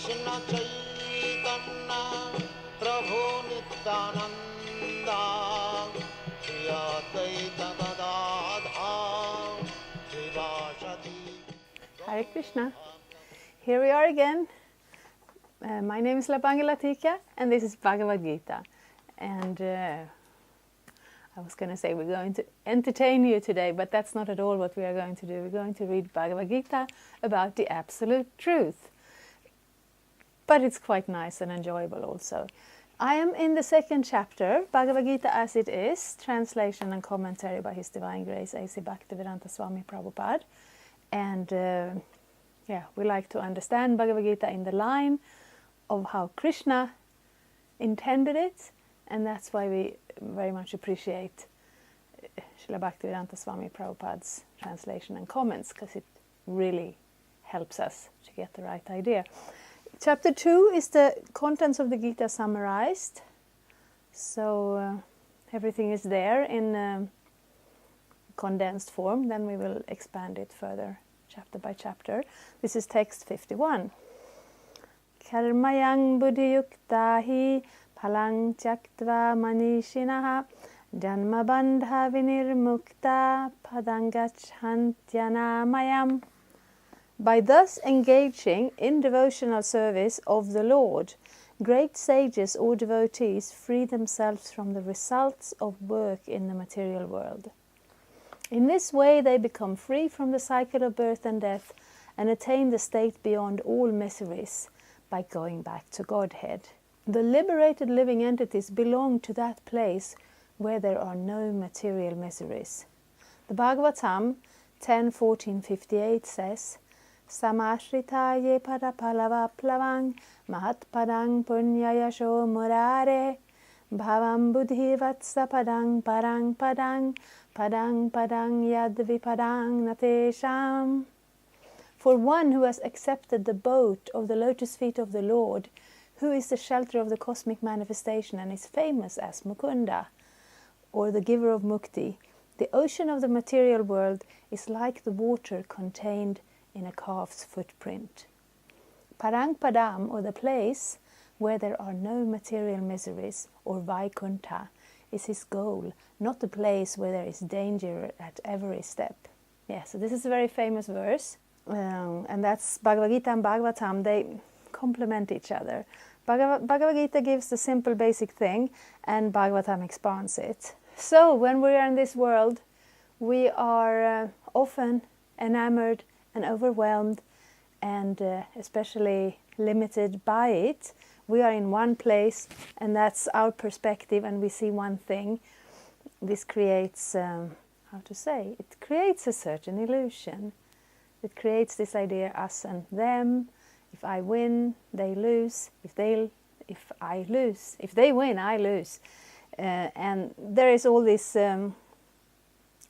Krishna Chaitanya Prabhu Nityananda Shri Advaita Gadadhar Srivasati. Hare Krishna. Here we are again. My name is Latika and this is Bhagavad-gita. And I was going to say we're going to entertain you today, but that's not at all what we are going to do. We're going to read Bhagavad-gita about the absolute truth. But it's quite nice and enjoyable also. I am in the second chapter, Bhagavad-gita as it is, translation and commentary by His Divine Grace A.C. Bhaktivedanta Swami Prabhupada. And we like to understand Bhagavad-gita in the line of how Krishna intended it, and that's why we very much appreciate Srila Bhaktivedanta Swami Prabhupada's translation and comments, because it really helps us to get the right idea. Chapter 2 is the contents of the Gita summarized, so everything is there in condensed form. Then we will expand it further chapter by chapter. This is text 51. Karmayang buddhiyuktahi phalang tyaktva manishinaha janma bandha vinirmukta padangacchantyanāmayam. By thus engaging in devotional service of the Lord, great sages or devotees free themselves from the results of work in the material world. In this way they become free from the cycle of birth and death and attain the state beyond all miseries by going back to Godhead. The liberated living entities belong to that place where there are no material miseries. The Bhagavatam 10:14-58 says, Samashritaye parapalavaplavang mahatpadang punyayasho murare bhavam buddhi vatsa padang parang padang padang padang yadvipadang natesham. For one who has accepted the boat of the lotus feet of the Lord, who is the shelter of the cosmic manifestation and is famous as Mukunda, or the giver of mukti, the ocean of the material world is like the water contained in a calf's footprint. Parang Padam, or the place where there are no material miseries, or Vaikuntha, is his goal, not the place where there is danger at every step. Yeah, so this is a very famous verse, and that's Bhagavad-gita and Bhagavatam. They complement each other. Bhagavad-gita gives the simple basic thing, and Bhagavatam expands it. So when we are in this world, we are often enamored and overwhelmed and especially limited by it. We are in one place and that's our perspective and we see one thing. This creates, it creates a certain illusion. It creates this idea, us and them. If I win, they lose. If they win, I lose. And there is all this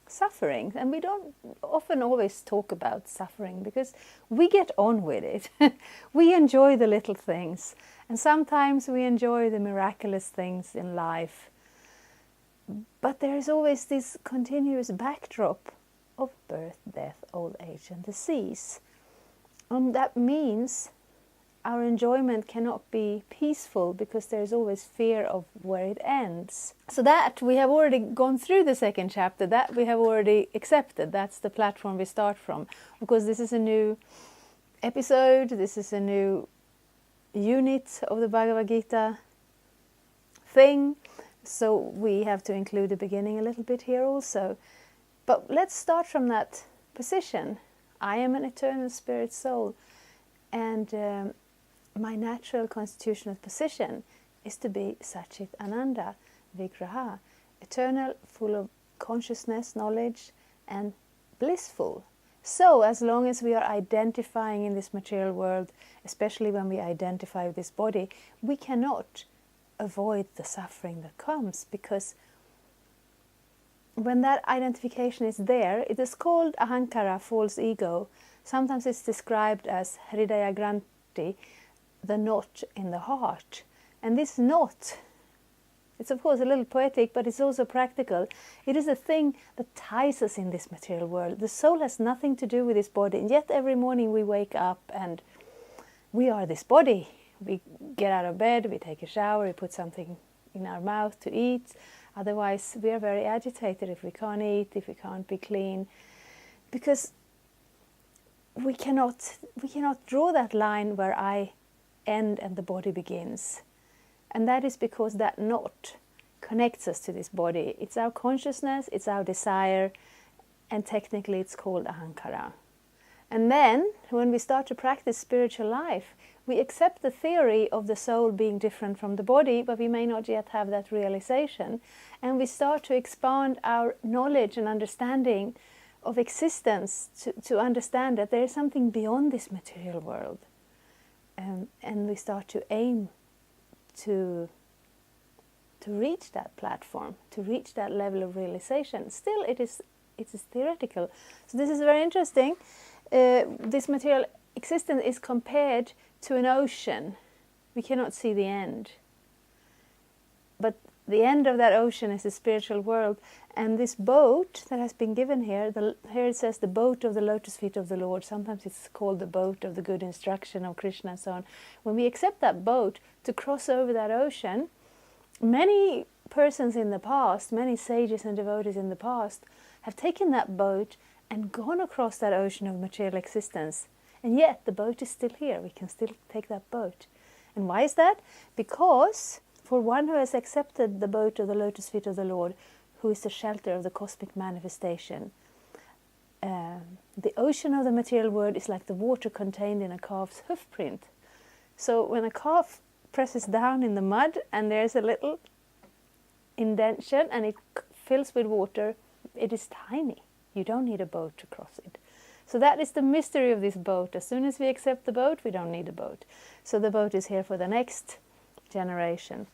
suffering, and we don't often always talk about suffering because we get on with it. We enjoy the little things, and sometimes we enjoy the miraculous things in life. But there is always this continuous backdrop of birth, death, old age and disease. That means our enjoyment cannot be peaceful because there is always fear of where it ends. So that we have already gone through the second chapter, that we have already accepted. That's the platform we start from. Because this is a new episode, this is a new unit of the Bhagavad-gita thing. So we have to include the beginning a little bit here also. But let's start from that position. I am an eternal spirit soul, and my natural constitutional position is to be Satchit Ananda, Vigraha, eternal, full of consciousness, knowledge, and blissful. So as long as we are identifying in this material world, especially when we identify with this body, we cannot avoid the suffering that comes, because when that identification is there, it is called ahankara, false ego. Sometimes it's described as hridaya granthi, the knot in the heart. And this knot, it's of course a little poetic, but it's also practical. It is a thing that ties us in this material world. The soul has nothing to do with this body, and yet every morning we wake up and we are this body. We get out of bed, we take a shower, we put something in our mouth to eat. Otherwise, we are very agitated if we can't eat, if we can't be clean, because we cannot draw that line where I end and the body begins. And that is because that knot connects us to this body. It's our consciousness, it's our desire, and technically it's called ahankara. And then, when we start to practice spiritual life, we accept the theory of the soul being different from the body, but we may not yet have that realization. And we start to expand our knowledge and understanding of existence to understand that there is something beyond this material world. And we start to aim to reach that platform, to reach that level of realization. Still, it is theoretical. So this is very interesting. This material existence is compared to an ocean. We cannot see the end. But the end of that ocean is the spiritual world. And this boat that has been given here, here it says the boat of the lotus feet of the Lord. Sometimes it's called the boat of the good instruction of Krishna and so on. When we accept that boat to cross over that ocean, many persons in the past, many sages and devotees in the past, have taken that boat and gone across that ocean of material existence. And yet the boat is still here. We can still take that boat. And why is that? Because for one who has accepted the boat of the lotus feet of the Lord, who is the shelter of the cosmic manifestation, the ocean of the material world is like the water contained in a calf's hoof print. So when a calf presses down in the mud and there's a little indentation and it fills with water, it is tiny. You don't need a boat to cross it. So that is the mystery of this boat. As soon as we accept the boat, we don't need a boat. So the boat is here for the next generation.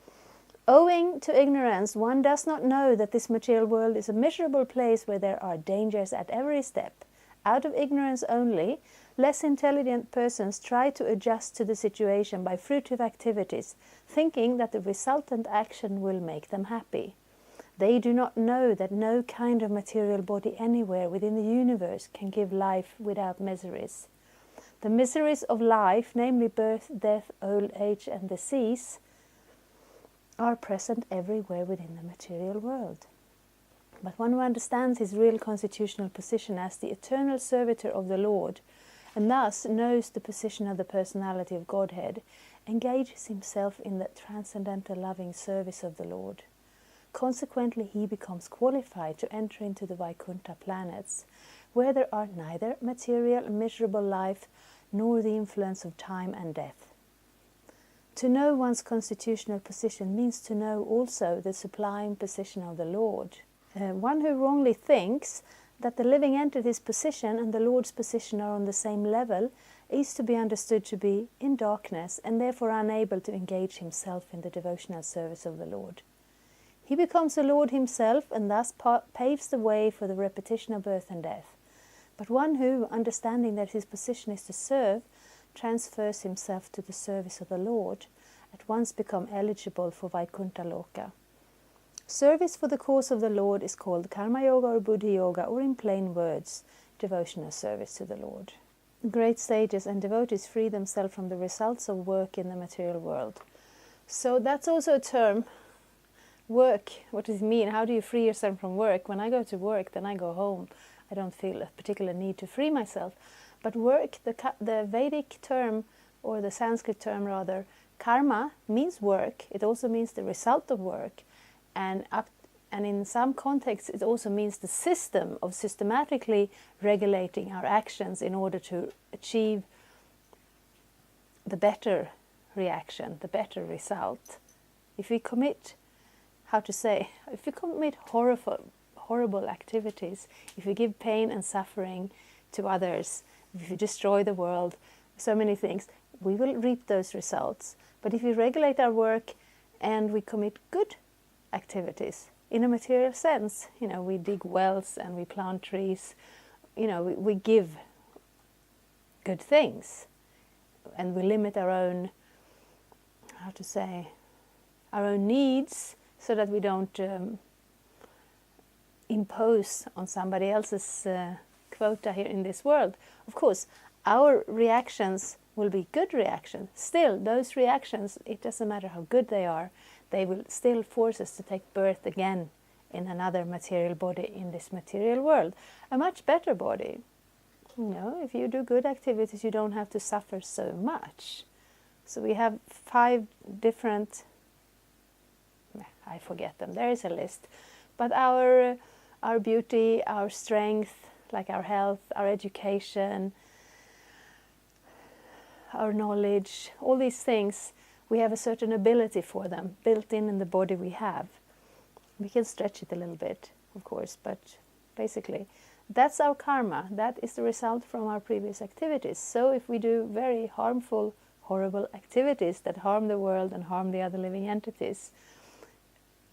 Owing to ignorance, one does not know that this material world is a miserable place where there are dangers at every step. Out of ignorance only, less intelligent persons try to adjust to the situation by fruitive activities, thinking that the resultant action will make them happy. They do not know that no kind of material body anywhere within the universe can give life without miseries. The miseries of life, namely birth, death, old age and disease, are present everywhere within the material world. But one who understands his real constitutional position as the eternal servitor of the Lord, and thus knows the position of the personality of Godhead, engages himself in the transcendental loving service of the Lord. Consequently, he becomes qualified to enter into the Vaikuntha planets, where there are neither material miserable life nor the influence of time and death. To know one's constitutional position means to know also the sublime position of the Lord. One who wrongly thinks that the living entity's position and the Lord's position are on the same level is to be understood to be in darkness and therefore unable to engage himself in the devotional service of the Lord. He becomes the Lord himself and thus paves the way for the repetition of birth and death. But one who, understanding that his position is to serve, transfers himself to the service of the Lord, at once become eligible for Vaikuntha Loka. Service for the cause of the Lord is called Karma Yoga or Buddhi Yoga, or in plain words, devotional service to the Lord. Great sages and devotees free themselves from the results of work in the material world. So that's also a term. Work, what does it mean? How do you free yourself from work? When I go to work, then I go home. I don't feel a particular need to free myself. But work, the Vedic term, or the Sanskrit term rather, karma means work. It also means the result of work. And in some contexts, it also means the system of systematically regulating our actions in order to achieve the better reaction, the better result. If we commit if we commit horrible activities, if we give pain and suffering to others, if we destroy the world, so many things, we will reap those results. But if we regulate our work and we commit good activities, in a material sense, we dig wells and we plant trees, we give good things, and we limit our own, our own needs, so that we don't impose on somebody else's quota here in this world. Of course, our reactions will be good reactions. Still, those reactions, it doesn't matter how good they are, they will still force us to take birth again in another material body in this material world. A much better body. You know, if you do good activities, you don't have to suffer so much. So we have 5 different, I forget them, there is a list. But our beauty, our strength, like our health, our education, our knowledge, all these things, we have a certain ability for them built in the body we have. We can stretch it a little bit, of course, but basically that's our karma. That is the result from our previous activities. So if we do very harmful, horrible activities that harm the world and harm the other living entities,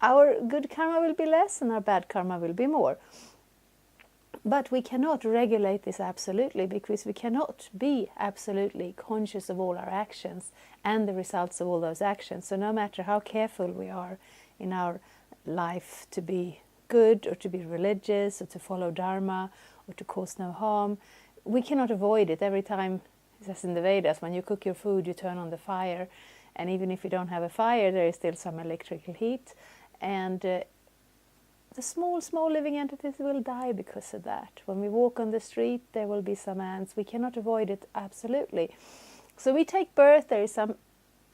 our good karma will be less and our bad karma will be more. But we cannot regulate this absolutely, because we cannot be absolutely conscious of all our actions and the results of all those actions. So no matter how careful we are in our life to be good or to be religious or to follow Dharma or to cause no harm, we cannot avoid it. Every time, it says in the Vedas, when you cook your food, you turn on the fire. And even if you don't have a fire, there is still some electrical heat. And the small living entities will die because of that. When we walk on the street, there will be some ants. We cannot avoid it absolutely. So we take birth, there is some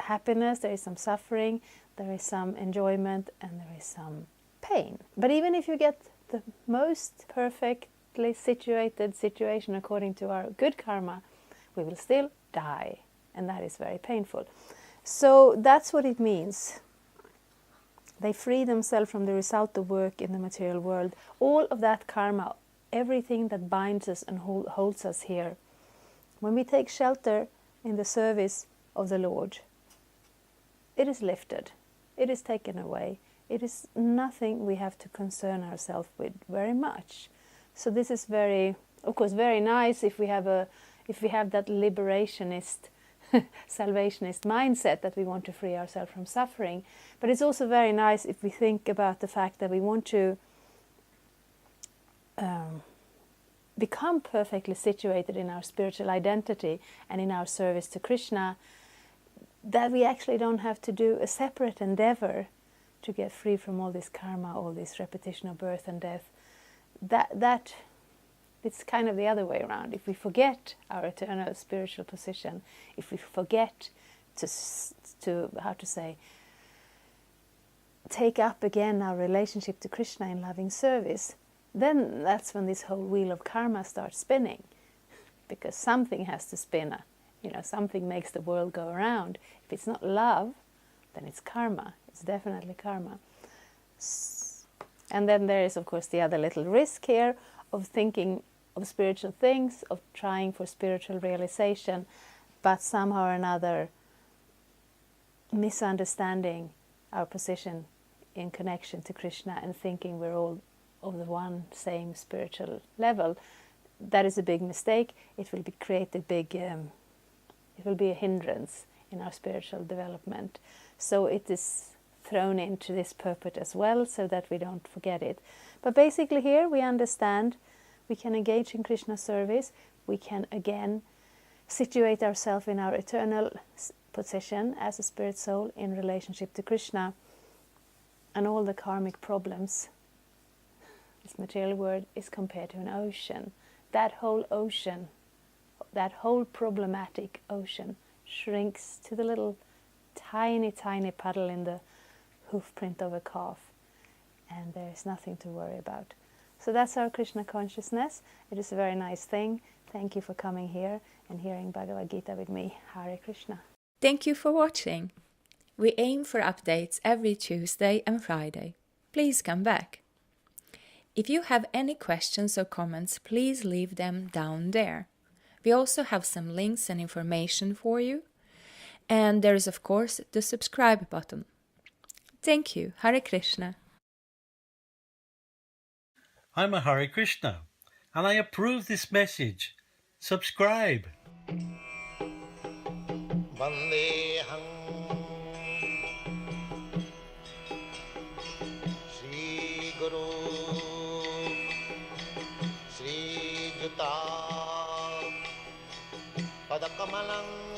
happiness, there is some suffering, there is some enjoyment, and there is some pain. But even if you get the most perfectly situated situation according to our good karma, we will still die, and that is very painful. So that's what it means. They free themselves from the result of work in the material world. All of that karma, everything that binds us and holds us here. When we take shelter in the service of the Lord, it is lifted. It is taken away. It is nothing we have to concern ourselves with very much. So this is very, of course, very nice if we have that liberationist, salvationist mindset that we want to free ourselves from suffering. But it's also very nice if we think about the fact that we want to become perfectly situated in our spiritual identity and in our service to Krishna, that we actually don't have to do a separate endeavor to get free from all this karma, all this repetition of birth and death. That it's kind of the other way around. If we forget our eternal spiritual position, if we forget to how to say, take up again our relationship to Krishna in loving service, then that's when this whole wheel of karma starts spinning. Because something has to spin. Something makes the world go around. If it's not love, then it's karma. It's definitely karma. And then there is, of course, the other little risk here of thinking of spiritual things, of trying for spiritual realization, but somehow or another misunderstanding our position in connection to Krishna and thinking we're all of the one same spiritual level. That is a big mistake. It will it will be a hindrance in our spiritual development. So it is thrown into this purport as well, so that we don't forget it. But basically here we understand we can engage in Krishna service, we can again situate ourselves in our eternal position as a spirit soul in relationship to Krishna, and all the karmic problems, this material world is compared to an ocean. That whole ocean, that whole problematic ocean shrinks to the little tiny puddle in the hoof print of a calf, and there is nothing to worry about. So that's our Krishna consciousness. It is a very nice thing. Thank you for coming here and hearing Bhagavad-gita with me. Hare Krishna. Thank you for watching. We aim for updates every Tuesday and Friday. Please come back. If you have any questions or comments, please leave them down there. We also have some links and information for you. And there is, of course, the subscribe button. Thank you. Hare Krishna. I'm a Hare Krishna, and I approve this message. Subscribe. Vandeham Shri Guru Shri Juta Padakamalam